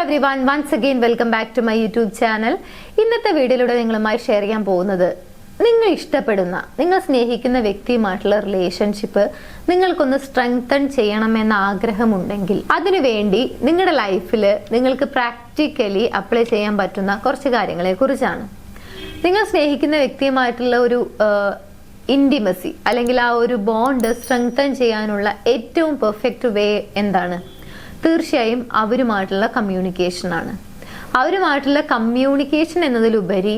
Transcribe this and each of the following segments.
everyone, once again welcome back to my YouTube channel. ഇന്നത്തെ വീഡിയോയിലൂടെ നിങ്ങളുമായി ഷെയർ ചെയ്യാൻ പോകുന്നത് നിങ്ങൾ ഇഷ്ടപ്പെടുന്ന, നിങ്ങൾ സ്നേഹിക്കുന്ന വ്യക്തിയുമായിട്ടുള്ള റിലേഷൻഷിപ്പ് നിങ്ങൾക്കൊന്ന് സ്ട്രെങ്തൻ ചെയ്യണമെന്ന ആഗ്രഹമുണ്ടെങ്കിൽ അതിനുവേണ്ടി നിങ്ങളുടെ ലൈഫിൽ നിങ്ങൾക്ക് പ്രാക്ടിക്കലി അപ്ലൈ ചെയ്യാൻ പറ്റുന്ന കുറച്ച് കാര്യങ്ങളെ കുറിച്ചാണ്. നിങ്ങൾ സ്നേഹിക്കുന്ന വ്യക്തിയുമായിട്ടുള്ള ഒരു ഇന്റിമസി അല്ലെങ്കിൽ ആ ഒരു ബോണ്ട് സ്ട്രെങ്തൻ ചെയ്യാനുള്ള ഏറ്റവും പെർഫെക്റ്റ് വേ എന്താണ്? തീർച്ചയായും അവരുമായിട്ടുള്ള കമ്മ്യൂണിക്കേഷൻ ആണ്. അവരുമായിട്ടുള്ള കമ്മ്യൂണിക്കേഷൻ എന്നതിലുപരി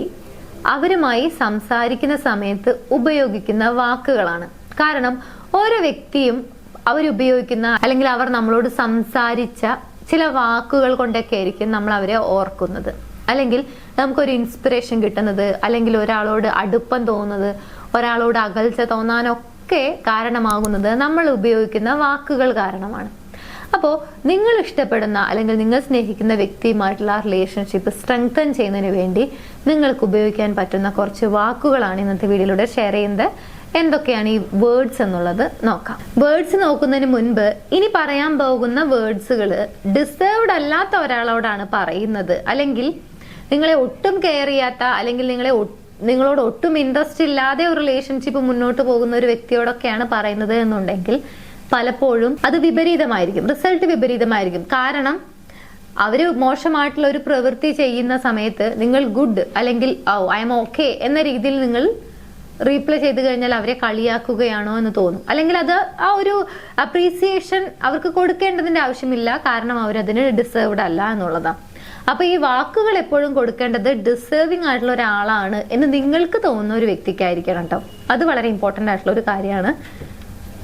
അവരുമായി സംസാരിക്കുന്ന സമയത്ത് ഉപയോഗിക്കുന്ന വാക്കുകളാണ്. കാരണം ഓരോ വ്യക്തിയും അവരുപയോഗിക്കുന്ന അല്ലെങ്കിൽ അവർ നമ്മളോട് സംസാരിച്ച ചില വാക്കുകൾ കൊണ്ടൊക്കെ ആയിരിക്കും നമ്മൾ അവരെ ഓർക്കുന്നത്, അല്ലെങ്കിൽ നമുക്കൊരു ഇൻസ്പിറേഷൻ കിട്ടുന്നത്, അല്ലെങ്കിൽ ഒരാളോട് അടുപ്പം തോന്നുന്നത്, ഒരാളോട് അകൽച്ച തോന്നാനൊക്കെ കാരണമാകുന്നത് നമ്മൾ ഉപയോഗിക്കുന്ന വാക്കുകൾ കാരണമാണ്. അപ്പോൾ നിങ്ങൾ ഇഷ്ടപ്പെടുന്ന അല്ലെങ്കിൽ നിങ്ങൾ സ്നേഹിക്കുന്ന വ്യക്തിയുമായിട്ടുള്ള റിലേഷൻഷിപ്പ് സ്ട്രെങ്തൻ ചെയ്യുന്നതിന് വേണ്ടി നിങ്ങൾക്ക് ഉപയോഗിക്കാൻ പറ്റുന്ന കുറച്ച് വാക്കുകളാണ് ഇന്നത്തെ വീഡിയോയിലൂടെ ഷെയർ ചെയ്യുന്നത്. എന്തൊക്കെയാണ് ഈ വേർഡ്സ് എന്നുള്ളത് നോക്കാം. വേർഡ്സ് നോക്കുന്നതിന് മുൻപ് ഇനി പറയാൻ പോകുന്ന വേർഡ്സുകൾ ഡിസേർവ്ഡ് അല്ലാത്ത ഒരാളോടാണ് പറയുന്നത്, അല്ലെങ്കിൽ നിങ്ങളെ ഒട്ടും കെയർ ചെയ്യാത്ത, അല്ലെങ്കിൽ നിങ്ങളോട് ഒട്ടും ഇൻട്രസ്റ്റ് ഇല്ലാതെ ഒരു റിലേഷൻഷിപ്പ് മുന്നോട്ട് പോകുന്ന ഒരു വ്യക്തിയോടൊക്കെയാണ് പറയുന്നത് എന്നുണ്ടെങ്കിൽ പലപ്പോഴും അത് വിപരീതമായിരിക്കും, റിസൾട്ട് വിപരീതമായിരിക്കും. കാരണം അവര് മോശമായിട്ടുള്ള ഒരു പ്രവൃത്തി ചെയ്യുന്ന സമയത്ത് നിങ്ങൾ ഗുഡ് അല്ലെങ്കിൽ ഐ എം ഓക്കെ എന്ന രീതിയിൽ നിങ്ങൾ റീപ്ലൈ ചെയ്ത് കഴിഞ്ഞാൽ അവരെ കളിയാക്കുകയാണോ എന്ന് തോന്നും, അല്ലെങ്കിൽ അത് ആ ഒരു അപ്രീസിയേഷൻ അവർക്ക് കൊടുക്കേണ്ടതിന്റെ ആവശ്യമില്ല, കാരണം അവരതിന് ഡിസേർവ്ഡ് അല്ല എന്നുള്ളതാണ്. അപ്പൊ ഈ വാക്കുകൾ എപ്പോഴും കൊടുക്കേണ്ടത് ഡിസേർവിംഗ് ആയിട്ടുള്ള ഒരാളാണ് എന്ന് നിങ്ങൾക്ക് തോന്നുന്ന ഒരു വ്യക്തിക്കായിരിക്കണം കേട്ടോ. അത് വളരെ ഇമ്പോർട്ടന്റ് ആയിട്ടുള്ള ഒരു കാര്യമാണ്,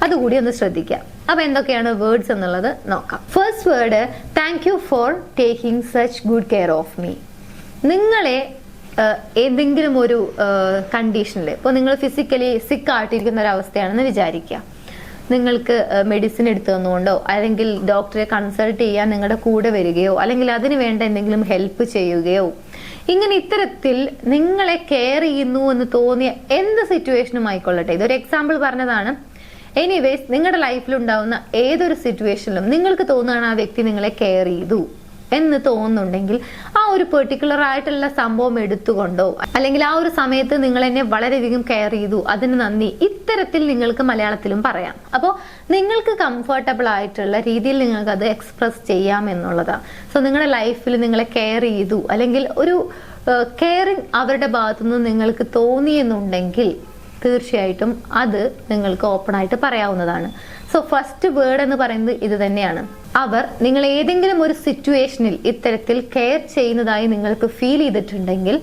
അതുകൂടി ഒന്ന് ശ്രദ്ധിക്കാം. അപ്പൊ എന്തൊക്കെയാണ് വേർഡ്സ് എന്നുള്ളത് നോക്കാം. First word, thank you for taking such good care of me. നിങ്ങളെ ഏതെങ്കിലും ഒരു കണ്ടീഷനിൽ, ഇപ്പോൾ നിങ്ങൾ ഫിസിക്കലി സിക്ക് ആയിട്ടിരിക്കുന്ന ഒരു അവസ്ഥയാണെന്ന് വിചാരിക്കുക, നിങ്ങൾക്ക് മെഡിസിൻ എടുത്തു തന്നുകൊണ്ടോ അല്ലെങ്കിൽ ഡോക്ടറെ കൺസൾട്ട് ചെയ്യാൻ നിങ്ങളുടെ കൂടെ വരികയോ അല്ലെങ്കിൽ അതിന് വേണ്ട എന്തെങ്കിലും ഹെൽപ്പ് ചെയ്യുകയോ, ഇങ്ങനെ ഇത്തരത്തിൽ നിങ്ങളെ കെയർ ചെയ്യുന്നു എന്ന് തോന്നിയ എന്ത് സിറ്റുവേഷനും ആയിക്കൊള്ളട്ടെ, ഇതൊരു എക്സാമ്പിൾ പറഞ്ഞതാണ്. എനിവേസ്, നിങ്ങളുടെ ലൈഫിൽ ഉണ്ടാവുന്ന ഏതൊരു സിറ്റുവേഷനിലും നിങ്ങൾക്ക് തോന്നുകയാണ് ആ വ്യക്തി നിങ്ങളെ കെയർ ചെയ്തു എന്ന് തോന്നുന്നുണ്ടെങ്കിൽ ആ ഒരു പെർട്ടിക്കുലർ ആയിട്ടുള്ള സംഭവം എടുത്തുകൊണ്ടോ അല്ലെങ്കിൽ ആ ഒരു സമയത്ത് നിങ്ങൾ എന്നെ വളരെയധികം കെയർ ചെയ്തു, അതിന് നന്ദി, ഇത്തരത്തിൽ നിങ്ങൾക്ക് മലയാളത്തിലും പറയാം. അപ്പോൾ നിങ്ങൾക്ക് കംഫർട്ടബിൾ ആയിട്ടുള്ള രീതിയിൽ നിങ്ങൾക്ക് അത് എക്സ്പ്രസ് ചെയ്യാം എന്നുള്ളതാണ്. സോ നിങ്ങളുടെ ലൈഫിൽ നിങ്ങളെ കെയർ ചെയ്തു അല്ലെങ്കിൽ ഒരു കെയറിങ് അവരുടെ ഭാഗത്തുനിന്ന് നിങ്ങൾക്ക് തോന്നിയെന്നുണ്ടെങ്കിൽ തീർച്ചയായിട്ടും അത് നിങ്ങൾക്ക് ഓപ്പൺ ആയിട്ട് പറയാവുന്നതാണ്. സോ ഫസ്റ്റ് വേർഡ് എന്ന് പറയുന്നത് ഇത് തന്നെയാണ്. അവർ നിങ്ങൾ ഏതെങ്കിലും ഒരു സിറ്റുവേഷനിൽ ഇത്തരത്തിൽ കെയർ ചെയ്യുന്നതായി നിങ്ങൾക്ക് ഫീൽ ചെയ്തിട്ടുണ്ടെങ്കിൽ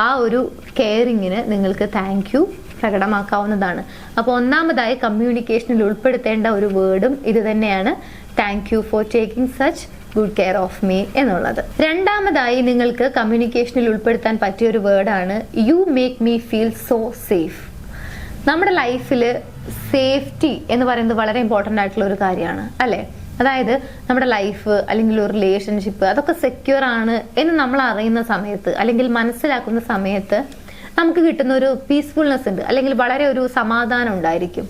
ആ ഒരു കെയറിങ്ങിന് നിങ്ങൾക്ക് താങ്ക് യു പ്രകടമാക്കാവുന്നതാണ്. അപ്പോൾ ഒന്നാമതായി കമ്മ്യൂണിക്കേഷനിൽ ഉൾപ്പെടുത്തേണ്ട ഒരു വേർഡും ഇത് തന്നെയാണ്, thank you for taking such good care of me എന്നുള്ളത്. രണ്ടാമതായി നിങ്ങൾക്ക് കമ്മ്യൂണിക്കേഷനിൽ ഉൾപ്പെടുത്താൻ പറ്റിയ ഒരു വേർഡാണ് you make me feel so safe. നമ്മുടെ ലൈഫിൽ സേഫ്റ്റി എന്ന് പറയുന്നത് വളരെ ഇമ്പോർട്ടൻ്റ് ആയിട്ടുള്ള ഒരു കാര്യമാണ്, അല്ലേ? അതായത് നമ്മുടെ ലൈഫ് അല്ലെങ്കിൽ ഒരു റിലേഷൻഷിപ്പ് അതൊക്കെ സെക്യൂർ ആണ് എന്ന് നമ്മൾ അറിയുന്ന സമയത്ത് അല്ലെങ്കിൽ മനസ്സിലാക്കുന്ന സമയത്ത് നമുക്ക് കിട്ടുന്ന ഒരു പീസ്ഫുൾനെസ് ഉണ്ട്, അല്ലെങ്കിൽ വളരെ ഒരു സമാധാനം ഉണ്ടായിരിക്കും.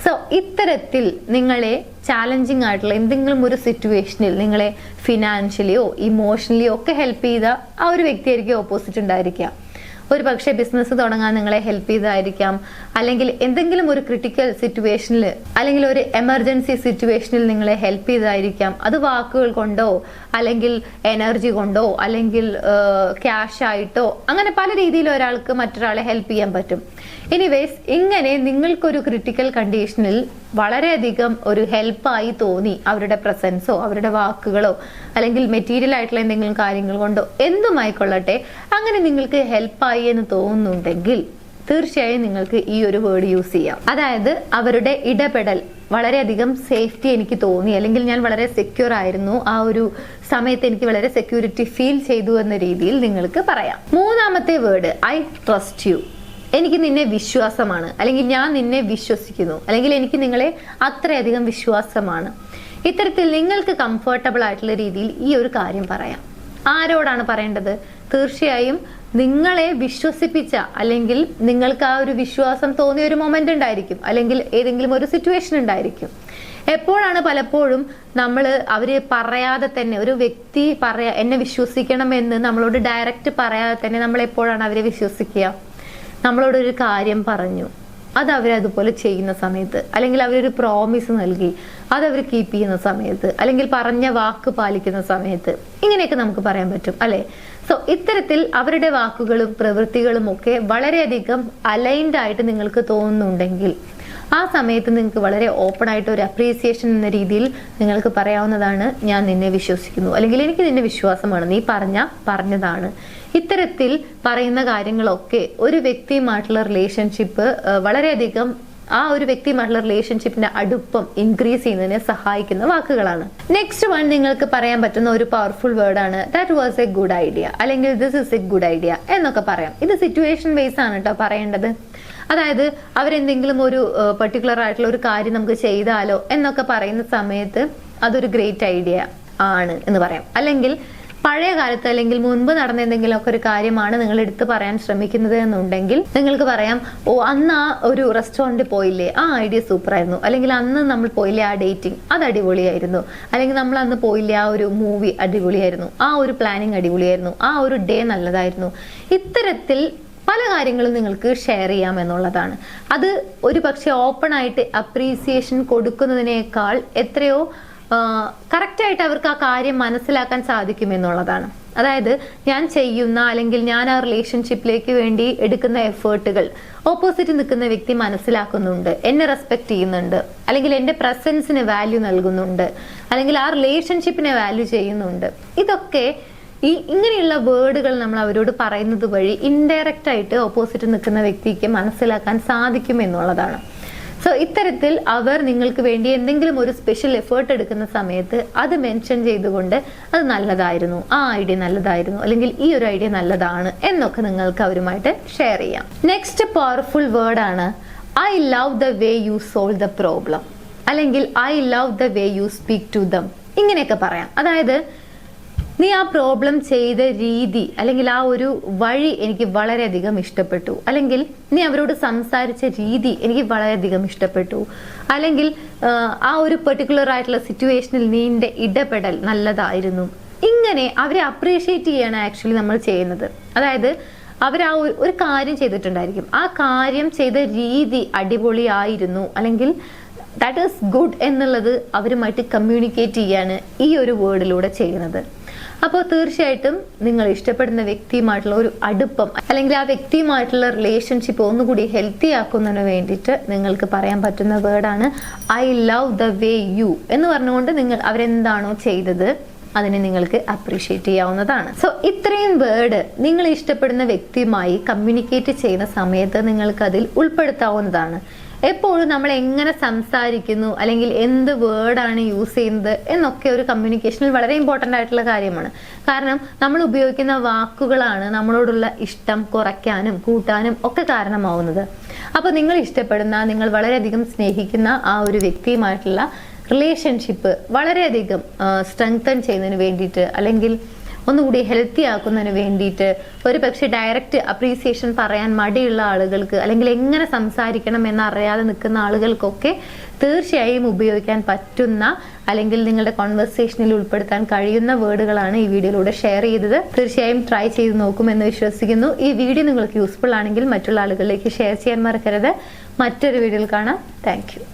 സോ ഇത്തരത്തിൽ നിങ്ങളെ ചാലഞ്ചിങ് ആയിട്ടുള്ള എന്തെങ്കിലും ഒരു സിറ്റുവേഷനിൽ നിങ്ങളെ ഫിനാൻഷ്യലിയോ ഇമോഷണലിയോ ഒക്കെ ഹെൽപ്പ് ചെയ്ത ആ ഒരു വ്യക്തിയായിരിക്കും ഓപ്പോസിറ്റ് ഉണ്ടായിരിക്കുക. ഒരു പക്ഷേ ബിസിനസ് തുടങ്ങാൻ നിങ്ങളെ ഹെൽപ്പ് ചെയ്തായിരിക്കാം, അല്ലെങ്കിൽ എന്തെങ്കിലും ഒരു ക്രിട്ടിക്കൽ സിറ്റുവേഷനിൽ അല്ലെങ്കിൽ ഒരു എമർജൻസി സിറ്റുവേഷനിൽ നിങ്ങളെ ഹെൽപ്പ് ചെയ്തായിരിക്കാം. അത് വാക്കുകൾ കൊണ്ടോ അല്ലെങ്കിൽ എനർജി കൊണ്ടോ അല്ലെങ്കിൽ ക്യാഷ് ആയിട്ടോ, അങ്ങനെ പല രീതിയിൽ ഒരാൾക്ക് മറ്റൊരാളെ ഹെൽപ്പ് ചെയ്യാൻ പറ്റും. എനിവേസ്, ഇങ്ങനെ നിങ്ങൾക്കൊരു ക്രിട്ടിക്കൽ കണ്ടീഷനിൽ വളരെയധികം ഒരു ഹെൽപ്പായി തോന്നി അവരുടെ പ്രസൻസോ അവരുടെ വാക്കുകളോ അല്ലെങ്കിൽ മെറ്റീരിയൽ ആയിട്ടുള്ള എന്തെങ്കിലും കാര്യങ്ങൾ കൊണ്ടോ എന്തുമായിക്കൊള്ളട്ടെ, അങ്ങനെ നിങ്ങൾക്ക് ഹെൽപ്പായി എന്ന് തോന്നുന്നുണ്ടെങ്കിൽ തീർച്ചയായും നിങ്ങൾക്ക് ഈ ഒരു വേർഡ് യൂസ് ചെയ്യാം. അതായത് അവരുടെ ഇടപെടൽ വളരെയധികം സേഫ്റ്റി എനിക്ക് തോന്നി, അല്ലെങ്കിൽ ഞാൻ വളരെ സെക്യൂർ ആയിരുന്നു, ആ ഒരു സമയത്ത് എനിക്ക് വളരെ സെക്യൂരിറ്റി ഫീൽ ചെയ്തു എന്ന രീതിയിൽ നിങ്ങൾക്ക് പറയാം. മൂന്നാമത്തെ വേർഡ്, ഐ ട്രസ്റ്റ് യു. എനിക്ക് നിന്നെ വിശ്വാസമാണ്, അല്ലെങ്കിൽ ഞാൻ നിന്നെ വിശ്വസിക്കുന്നു, അല്ലെങ്കിൽ എനിക്ക് നിങ്ങളെ അത്രയധികം വിശ്വാസമാണ്. ഇത്തരത്തിൽ നിങ്ങൾക്ക് കംഫർട്ടബിൾ ആയിട്ടുള്ള രീതിയിൽ ഈ ഒരു കാര്യം പറയാം. ആരോടാണ് പറയേണ്ടത്? തീർച്ചയായും നിങ്ങളെ വിശ്വസിപ്പിച്ച അല്ലെങ്കിൽ നിങ്ങൾക്ക് ആ ഒരു വിശ്വാസം തോന്നിയ ഒരു മൊമെന്റ് ഉണ്ടായിരിക്കും, അല്ലെങ്കിൽ ഏതെങ്കിലും ഒരു സിറ്റുവേഷൻ ഉണ്ടായിരിക്കും. എപ്പോഴാണ് പലപ്പോഴും നമ്മൾ അവര് പറയാതെ തന്നെ, ഒരു വ്യക്തി എന്നെ വിശ്വസിക്കണമെന്ന് നമ്മളോട് ഡയറക്റ്റ് പറയാതെ തന്നെ നമ്മൾ എപ്പോഴാണ് അവരെ വിശ്വസിക്കുക? നമ്മളോടൊരു കാര്യം പറഞ്ഞു, അത് അവരതുപോലെ ചെയ്യുന്ന സമയത്ത്, അല്ലെങ്കിൽ അവരൊരു പ്രോമിസ് നൽകി അത് അവർ കീപ്പ് ചെയ്യുന്ന സമയത്ത്, അല്ലെങ്കിൽ പറഞ്ഞ വാക്ക് പാലിക്കുന്ന സമയത്ത്, ഇങ്ങനെയൊക്കെ നമുക്ക് പറയാൻ പറ്റും അല്ലെ? സോ ഇത്തരത്തിൽ അവരുടെ വാക്കുകളും പ്രവൃത്തികളും ഒക്കെ വളരെയധികം അലൈൻഡ് ആയിട്ട് നിങ്ങൾക്ക് തോന്നുന്നുണ്ടെങ്കിൽ ആ സമയത്ത് നിങ്ങൾക്ക് വളരെ ഓപ്പൺ ആയിട്ട് ഒരു അപ്രീസിയേഷൻ എന്ന രീതിയിൽ നിങ്ങൾക്ക് പറയാവുന്നതാണ്, ഞാൻ നിന്നെ വിശ്വസിക്കുന്നു, അല്ലെങ്കിൽ എനിക്ക് നിന്നെ വിശ്വാസമാണ്, നീ പറഞ്ഞതാണ്. ഇത്തരത്തിൽ പറയുന്ന കാര്യങ്ങളൊക്കെ ഒരു വ്യക്തിയുമായിട്ടുള്ള റിലേഷൻഷിപ്പ് വളരെയധികം ആ ഒരു വ്യക്തിയുമായിട്ടുള്ള റിലേഷൻഷിപ്പിന്റെ അടുപ്പം ഇൻക്രീസ് ചെയ്യുന്നതിനെ സഹായിക്കുന്ന വാക്കുകളാണ്. നെക്സ്റ്റ് വൺ നിങ്ങൾക്ക് പറയാൻ പറ്റുന്ന ഒരു പവർഫുൾ വേർഡാണ് that was a good idea, അല്ലെങ്കിൽ this is a good idea എന്നൊക്കെ പറയാം. ഇത് സിറ്റുവേഷൻ ബേസ് ആണ് കേട്ടോ പറയേണ്ടത്. അതായത് അവരെന്തെങ്കിലും ഒരു പെർട്ടിക്കുലർ ആയിട്ടുള്ള ഒരു കാര്യം നമുക്ക് ചെയ്താലോ എന്നൊക്കെ പറയുന്ന സമയത്ത് അതൊരു ഗ്രേറ്റ് ഐഡിയ ആണ് എന്ന് പറയാം. അല്ലെങ്കിൽ പഴയ കാലത്ത് അല്ലെങ്കിൽ മുൻപ് നടന്ന എന്തെങ്കിലുമൊക്കെ ഒരു കാര്യമാണ് നിങ്ങൾ എടുത്തു പറയാൻ ശ്രമിക്കുന്നത് എന്നുണ്ടെങ്കിൽ നിങ്ങൾക്ക് പറയാം, ഓ അന്ന് ആ ഒരു റെസ്റ്റോറൻറ്റിൽ പോയില്ലേ, ആ ഐഡിയ സൂപ്പർ ആയിരുന്നു, അല്ലെങ്കിൽ അന്ന് നമ്മൾ പോയില്ലേ ആ ഡേറ്റിംഗ്, അത് അടിപൊളിയായിരുന്നു, അല്ലെങ്കിൽ നമ്മൾ അന്ന് പോയില്ലേ ആ ഒരു മൂവി അടിപൊളിയായിരുന്നു, ആ ഒരു പ്ലാനിങ് അടിപൊളിയായിരുന്നു, ആ ഒരു ഡേ നല്ലതായിരുന്നു. ഇത്തരത്തിൽ പല കാര്യങ്ങളും നിങ്ങൾക്ക് ഷെയർ ചെയ്യാം എന്നുള്ളതാണ്. അത് ഒരു പക്ഷെ ഓപ്പൺ ആയിട്ട് അപ്രീസിയേഷൻ കൊടുക്കുന്നതിനേക്കാൾ എത്രയോ കറക്റ്റ് ആയിട്ട് അവർക്ക് ആ കാര്യം മനസ്സിലാക്കാൻ സാധിക്കും എന്നുള്ളതാണ്. അതായത് ഞാൻ ചെയ്യുന്ന അല്ലെങ്കിൽ ഞാൻ ആ റിലേഷൻഷിപ്പിലേക്ക് വേണ്ടി എടുക്കുന്ന എഫേർട്ടുകൾ ഓപ്പോസിറ്റ് നിൽക്കുന്ന വ്യക്തി മനസ്സിലാക്കുന്നുണ്ട്, എന്നെ റെസ്പെക്ട് ചെയ്യുന്നുണ്ട്, അല്ലെങ്കിൽ എന്റെ പ്രസൻസിന് വാല്യൂ നൽകുന്നുണ്ട്, അല്ലെങ്കിൽ ആ റിലേഷൻഷിപ്പിനെ വാല്യൂ ചെയ്യുന്നുണ്ട്. ഇതൊക്കെ ഇങ്ങനെയുള്ള വേർഡുകൾ നമ്മൾ അവരോട് പറയുന്നത് വഴി ഇൻഡയറക്റ്റ് ആയിട്ട് ഓപ്പോസിറ്റ് നിൽക്കുന്ന വ്യക്തിക്ക് മനസ്സിലാക്കാൻ സാധിക്കും എന്നുള്ളതാണ്. സോ ഇത്തരത്തിൽ അവർ നിങ്ങൾക്ക് വേണ്ടി എന്തെങ്കിലും ഒരു സ്പെഷ്യൽ എഫേർട്ട് എടുക്കുന്ന സമയത്ത് അത് മെൻഷൻ ചെയ്തുകൊണ്ട് അത് നല്ലതായിരുന്നു, ആ ഐഡിയ നല്ലതായിരുന്നു, അല്ലെങ്കിൽ ഈ ഒരു ഐഡിയ നല്ലതാണ് എന്നൊക്കെ നിങ്ങൾക്ക് അവരുമായിട്ട് ഷെയർ ചെയ്യാം. നെക്സ്റ്റ് പവർഫുൾ വേർഡ് ആണ് I love the way you solve the problem, അല്ലെങ്കിൽ I love the way you speak to them. ഇങ്ങനെയൊക്കെ പറയാം. അതായത് നീ ആ പ്രോബ്ലം ചെയ്ത രീതി അല്ലെങ്കിൽ ആ ഒരു വഴി എനിക്ക് വളരെയധികം ഇഷ്ടപ്പെട്ടു, അല്ലെങ്കിൽ നീ അവരോട് സംസാരിച്ച രീതി എനിക്ക് വളരെയധികം ഇഷ്ടപ്പെട്ടു, അല്ലെങ്കിൽ ആ ഒരു പെർട്ടിക്കുലർ ആയിട്ടുള്ള സിറ്റുവേഷനിൽ നീന്റെ ഇടപെടൽ നല്ലതായിരുന്നു. ഇങ്ങനെ അവരെ അപ്രീഷിയേറ്റ് ചെയ്യാണ് ആക്ച്വലി നമ്മൾ ചെയ്യുന്നത്. അതായത് അവർ ആ ഒരു കാര്യം ചെയ്തിട്ടുണ്ടായിരിക്കും, ആ കാര്യം ചെയ്ത രീതി അടിപൊളിയായിരുന്നു, അല്ലെങ്കിൽ ദാറ്റ് ഈസ് ഗുഡ് എന്നുള്ളത് അവരുമായിട്ട് കമ്മ്യൂണിക്കേറ്റ് ചെയ്യാണ് ഈ ഒരു വേർഡിലൂടെ ചെയ്യുന്നത്. അപ്പോൾ തീർച്ചയായിട്ടും നിങ്ങൾ ഇഷ്ടപ്പെടുന്ന വ്യക്തിയുമായിട്ടുള്ള ഒരു അടുപ്പം അല്ലെങ്കിൽ ആ വ്യക്തിയുമായിട്ടുള്ള റിലേഷൻഷിപ്പ് ഒന്നുകൂടി ഹെൽത്തി ആക്കുന്നതിന് വേണ്ടിയിട്ട് നിങ്ങൾക്ക് പറയാൻ പറ്റുന്ന വേർഡാണ് I love the way you എന്ന് പറഞ്ഞുകൊണ്ട് നിങ്ങൾ അവരെന്താണോ ചെയ്തത് അതിനെ നിങ്ങൾക്ക് അപ്രീഷിയേറ്റ് ചെയ്യാവുന്നതാണ്. സോ ഇത്രയും വേർഡ് നിങ്ങൾ ഇഷ്ടപ്പെടുന്ന വ്യക്തിയുമായി കമ്മ്യൂണിക്കേറ്റ് ചെയ്യുന്ന സമയത്ത് നിങ്ങൾക്ക് അതിൽ ഉൾപ്പെടുത്താവുന്നതാണ്. എപ്പോഴും നമ്മൾ എങ്ങനെ സംസാരിക്കുന്നു അല്ലെങ്കിൽ എന്ത് വേർഡാണ് യൂസ് ചെയ്യുന്നത് എന്നൊക്കെ ഒരു കമ്മ്യൂണിക്കേഷനിൽ വളരെ ഇമ്പോർട്ടൻ്റ് ആയിട്ടുള്ള കാര്യമാണ്. കാരണം നമ്മൾ ഉപയോഗിക്കുന്ന വാക്കുകളാണ് നമ്മളോടുള്ള ഇഷ്ടം കുറയ്ക്കാനും കൂട്ടാനും ഒക്കെ കാരണമാവുന്നത്. അപ്പോൾ നിങ്ങൾ ഇഷ്ടപ്പെടുന്ന, നിങ്ങൾ വളരെയധികം സ്നേഹിക്കുന്ന ആ ഒരു വ്യക്തിയുമായിട്ടുള്ള റിലേഷൻഷിപ്പ് വളരെയധികം സ്ട്രെങ്തൻ ചെയ്യുന്നതിന് വേണ്ടിയിട്ട്, അല്ലെങ്കിൽ ഒന്നുകൂടി ഹെൽത്തി ആക്കുന്നതിന് വേണ്ടിയിട്ട്, ഒരു പക്ഷെ ഡയറക്റ്റ് അപ്രീസിയേഷൻ പറയാൻ മടിയുള്ള ആളുകൾക്ക്, അല്ലെങ്കിൽ എങ്ങനെ സംസാരിക്കണം എന്നറിയാതെ നിൽക്കുന്ന ആളുകൾക്കൊക്കെ തീർച്ചയായും ഉപയോഗിക്കാൻ പറ്റുന്ന അല്ലെങ്കിൽ നിങ്ങളുടെ കോൺവെർസേഷനിൽ ഉൾപ്പെടുത്താൻ കഴിയുന്ന വേർഡുകളാണ് ഈ വീഡിയോയിലൂടെ ഷെയർ ചെയ്തത്. തീർച്ചയായും ട്രൈ ചെയ്ത് നോക്കുമെന്ന് വിശ്വസിക്കുന്നു. ഈ വീഡിയോ നിങ്ങൾക്ക് യൂസ്ഫുൾ ആണെങ്കിൽ മറ്റുള്ള ആളുകളിലേക്ക് ഷെയർ ചെയ്യാൻ മറക്കരുത്. മറ്റൊരു വീഡിയോയിൽ കാണാം. താങ്ക്